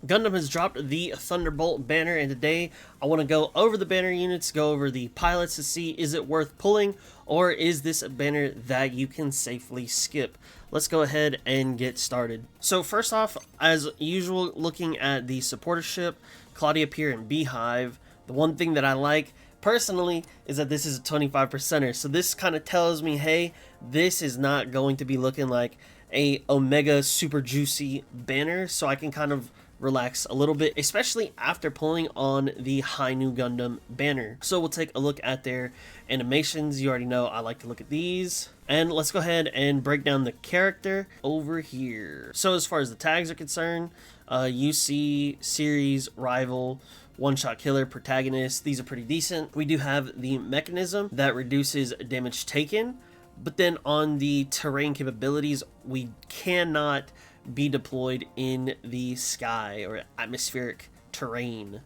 Gundam has dropped the Thunderbolt banner, and today I want to go over the banner units, go over the pilots to see is it worth pulling, or is this a banner that you can safely skip. Let's go ahead and get started. So first off, as usual, looking at the supportership, Claudia Pier and Beehive, the one thing that I like personally is that this is a 25%er. So this kind of tells me, hey, this is not going to be looking like a Omega super juicy banner, so I can kind of relax a little bit, especially after pulling on the High New Gundam banner. So we'll take a look at their animations. You already know I like to look at these. And let's go ahead and break down the character over here. So as far as the tags are concerned, UC, series, rival, one-shot killer, protagonist, these are pretty decent. We do have the mechanism that reduces damage taken, but then on the terrain capabilities, we cannot be deployed in the sky or atmospheric terrain.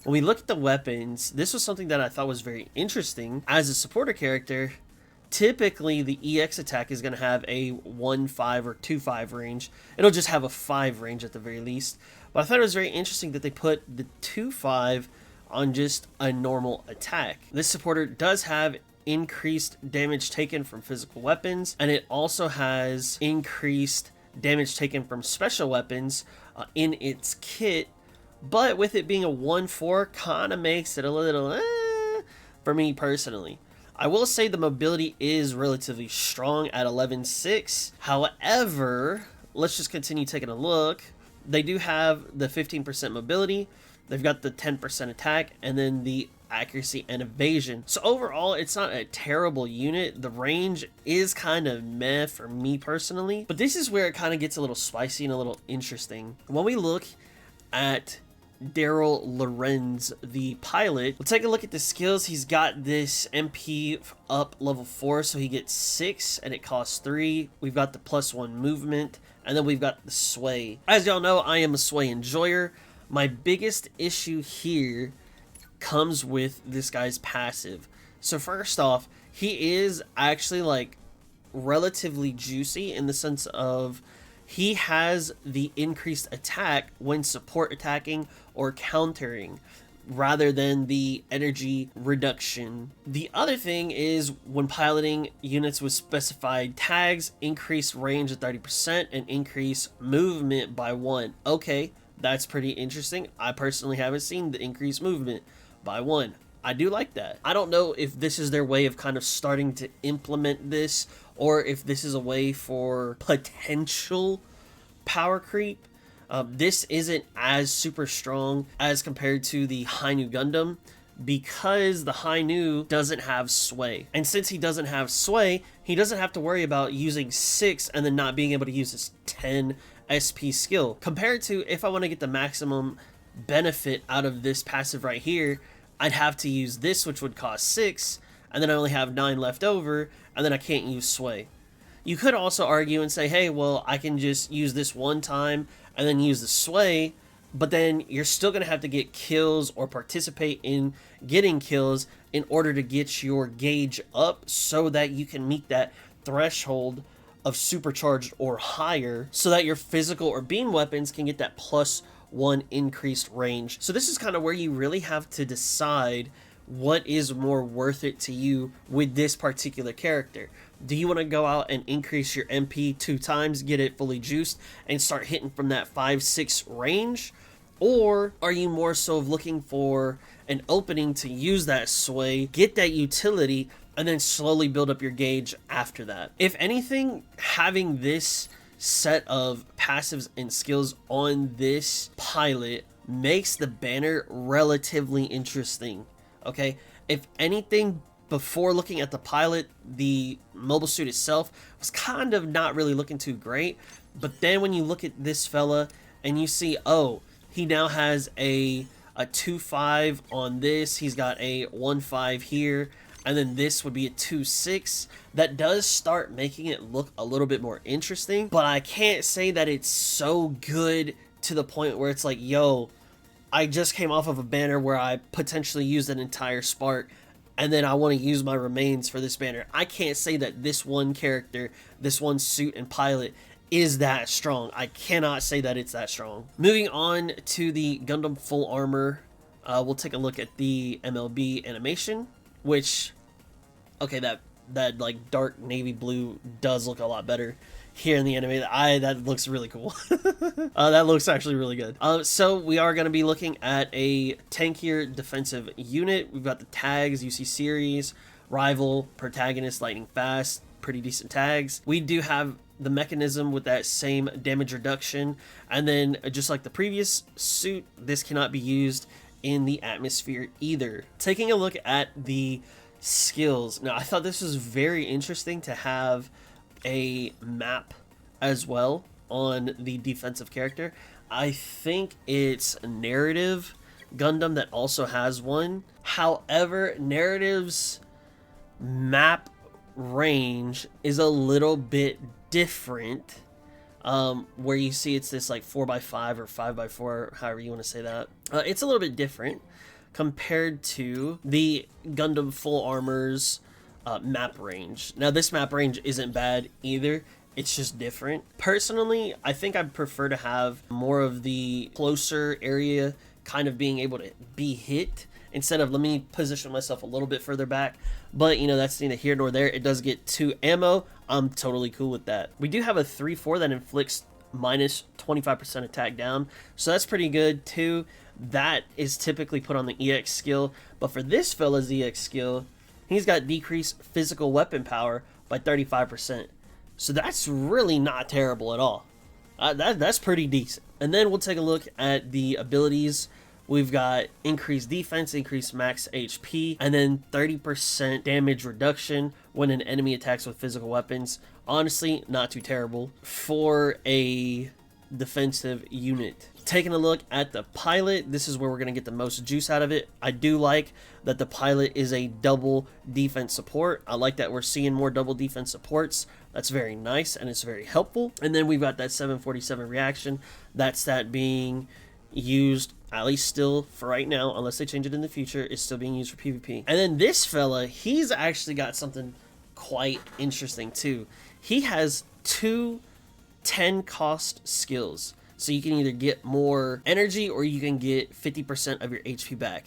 When we look at the weapons, this was something that I thought was very interesting. As a supporter character, typically the EX attack is going to have a 1-5 or 2-5 range. It'll just have a 5 range at the very least. But I thought it was very interesting that they put the 2-5 on just a normal attack. This supporter does have increased damage taken from physical weapons, and it also has increased damage taken from special weapons in its kit, but with it being a 1-4 kind of makes it a little for me personally. I will say the mobility is relatively strong at 11.6. However, let's just continue taking a look. They do have the 15% mobility, they've got the 10% attack, and then the accuracy and evasion. So overall, it's not a terrible unit. The range is kind of meh for me personally, but this is where it kind of gets a little spicy and a little interesting. When we look at Daryl Lorenz, the pilot, we'll take a look at the skills. He's got this MP up level 4, so he gets 6 and it costs 3. We've got the +1 movement, and then we've got the sway. As y'all know, I am a sway enjoyer. My biggest issue here comes with this guy's passive. So first off, he is actually like relatively juicy in the sense of he has the increased attack when support attacking or countering rather than the energy reduction. The other thing is when piloting units with specified tags, increase range of 30% and increase movement by 1. Okay, that's pretty interesting. I personally haven't seen the increased movement by 1. I do like that. I don't know if this is their way of kind of starting to implement this, or if this is a way for potential power creep. This isn't as super strong as compared to the High New Gundam, because the High New doesn't have sway. And since he doesn't have sway, he doesn't have to worry about using 6 and then not being able to use his 10 SP skill. Compared to if I want to get the maximum benefit out of this passive right here, I'd have to use this, which would cost 6, and then I only have 9 left over, and then I can't use sway. You could also argue and say, hey, well, I can just use this one time and then use the sway, but then you're still going to have to get kills or participate in getting kills in order to get your gauge up so that you can meet that threshold of supercharged or higher, so that your physical or beam weapons can get that +1 increased range. So this is kind of where you really have to decide what is more worth it to you with this particular character. Do you want to go out and increase your MP 2 times, get it fully juiced, and start hitting from that 5-6 range? Or are you more so looking for an opening to use that sway, get that utility, and then slowly build up your gauge after that? If anything, having this set of passives and skills on this pilot makes the banner relatively interesting. Okay, if anything, before looking at the pilot, the mobile suit itself was kind of not really looking too great, but then when you look at this fella and you see, oh, he now has a 2-5 on this, he's got a 1-5 here, and then this would be a 2-6. That does start making it look a little bit more interesting, but I can't say that it's so good to the point where it's like, yo, I just came off of a banner where I potentially used an entire spark, and then I want to use my remains for this banner. I can't say that this one character, this one suit and pilot is that strong. I cannot say that it's that strong. Moving on to the Gundam Full Armor, we'll take a look at the MLB animation, which, okay, that like dark navy blue does look a lot better here in the anime. That looks really cool. That looks actually really good. So we are going to be looking at a tankier defensive unit. We've got the tags, UC series, rival, protagonist, lightning fast, pretty decent tags. We do have the mechanism with that same damage reduction, and then just like the previous suit, this cannot be used in the atmosphere either. Taking a look at the skills, now I thought this was very interesting to have a map as well on the defensive character. I think it's Narrative Gundam that also has one. However, Narrative's map range is a little bit different, where you see it's this like 4x5 or 5x4, however you want to say that. It's a little bit different compared to the Gundam Full Armor's map range. Now this map range isn't bad either, it's just different. Personally, I think I'd prefer to have more of the closer area kind of being able to be hit instead of let me position myself a little bit further back. But you know, that's neither here nor there. It does get 2 ammo. I'm totally cool with that. We do have a 3-4 that inflicts minus 25% attack down, so that's pretty good too. That is typically put on the EX skill, but for this fella's EX skill, he's got decreased physical weapon power by 35%. So that's really not terrible at all. That's pretty decent. And then we'll take a look at the abilities. We've got increased defense, increased max HP, and then 30% damage reduction when an enemy attacks with physical weapons. Honestly, not too terrible for a defensive unit. Taking a look at the pilot, this is where we're going to get the most juice out of it. I do like that the pilot is a double defense support. I like that we're seeing more double defense supports. That's very nice and it's very helpful. And then we've got that 747 reaction. That's that being used, at least still for right now, unless they change it in the future, is still being used for PvP. And then this fella, he's actually got something quite interesting too. He has 2 10 cost skills. So you can either get more energy or you can get 50% of your HP back.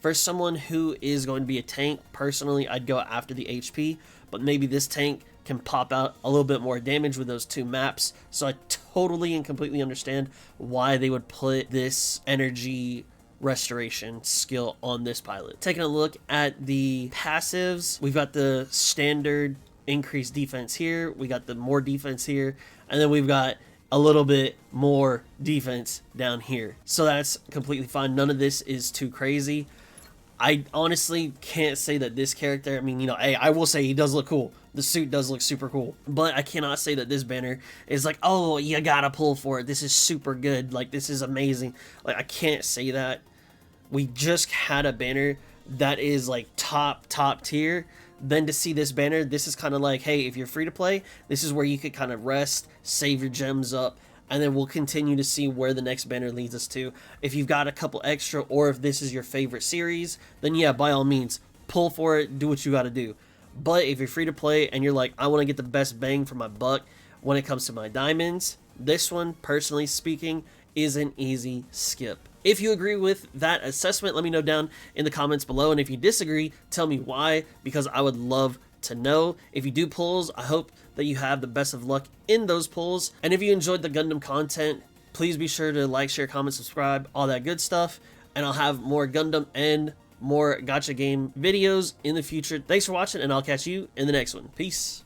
For someone who is going to be a tank, personally, I'd go after the HP, but maybe this tank can pop out a little bit more damage with those 2 maps. So I totally and completely understand why they would put this energy restoration skill on this pilot. Taking a look at the passives, we've got the standard increased defense here, we got the more defense here, and then we've got a little bit more defense down here. So that's completely fine. None of this is too crazy. I honestly can't say that this character, I mean, you know, hey, I will say he does look cool. The suit does look super cool. But I cannot say that this banner is like, oh, you gotta pull for it. This is super good. Like, this is amazing. Like, I can't say that. We just had a banner that is like top tier. Then to see this banner, this is kind of like, hey, if you're free to play, this is where you could kind of rest, save your gems up, and then we'll continue to see where the next banner leads us to. If you've got a couple extra, or if this is your favorite series, then yeah, by all means, pull for it, do what you got to do. But if you're free to play and you're like, I want to get the best bang for my buck when it comes to my diamonds, this one, personally speaking, is an easy skip. If you agree with that assessment, let me know down in the comments below. And if you disagree, tell me why, because I would love to know. If you do pulls, I hope that you have the best of luck in those pulls. And if you enjoyed the Gundam content, please be sure to like, share, comment, subscribe, all that good stuff. And I'll have more Gundam and more gacha game videos in the future. Thanks for watching, and I'll catch you in the next one. Peace.